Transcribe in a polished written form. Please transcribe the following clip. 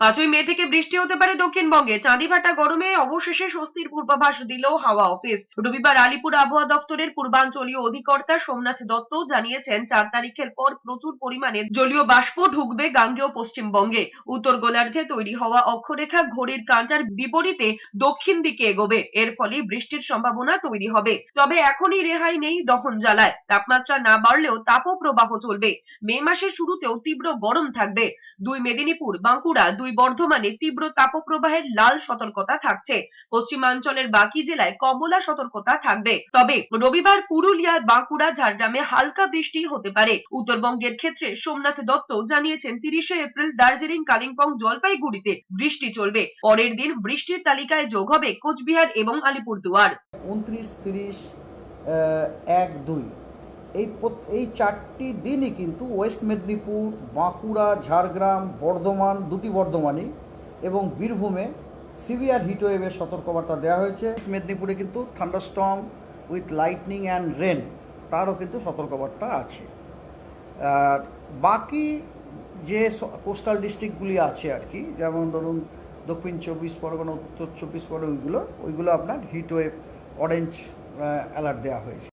5ই মে থেকে বৃষ্টি হতে পারে দক্ষিণবঙ্গে। চাঁদিভাটা গরমে অবশেষে স্বস্তির পূর্বাভাস দিল হাওয়া অফিস। রবিবার আলিপুর আবহাওয়া দফতরের পূর্বাঞ্চলীয় অধিকর্তা সোমনাথ দত্ত জানিয়েছেন 4 তারিখের পর প্রচুর পরিমাণে জলীয় বাষ্প ঢুকবে গাঙ্গেয় পশ্চিমবঙ্গে। উত্তর গোলার্ধে তৈরি হওয়া অক্ষরেখা ঘড়ির কাঁটার বিপরীতে দক্ষিণ দিকে এগোবে। এর ফলে বৃষ্টির সম্ভাবনা তৈরি হবে। তবে এখনই রেহাই নেই দহন জ্বালায়। তাপমাত্রা না বাড়লেও তাপপ্রবাহ চলবে। মে মাসের শুরুতেও তীব্র গরম থাকবে। 2 মেদিনীপুর, বাঁকুড়া, 2 বর্ধমানে তীব্র তাপপ্রবাহের লাল সতর্কতা থাকছে। পশ্চিমাঞ্চলের বাকি জেলায় কমলা সতর্কতা থাকবে। তবে রবিবার পুরুলিয়া, বাঁকুড়া, ঝাড়গ্রামে হালকা বৃষ্টি হতে পারে। উত্তরবঙ্গের ক্ষেত্রে সোমনাথ দত্ত জানিয়েছেন 30 এপ্রিল দার্জিলিং, কালিম্পং, জলপাইগুড়িতে বৃষ্টি চলবে। পরের দিন বৃষ্টির তালিকায় যোগ হবে কোচবিহার এবং আলিপুরদুয়ার। 29, 30, 1, 2 এই 4টি দিনই কিন্তু ওয়েস্ট মেদিনীপুর, বাঁকুড়া, ঝাড়গ্রাম, বর্ধমান, 2টি বর্ধমানই এবং বীরভূমে সিভিয়ার হিটওয়েভের সতর্কবার্তা দেওয়া হয়েছে। মেদিনীপুরে কিন্তু thunderstorm with lightning and rain তারও কিন্তু সতর্কবার্তা আছে। আর বাকি যে কোস্টাল ডিস্ট্রিক্টগুলি আছে আর কি, যেমন ধরুন দক্ষিণ 24 পরগনা, উত্তর 24 পরগনা, ওইগুলো আপনার হিটওয়েভ অরেঞ্জ অ্যালার্ট দেওয়া হয়েছে।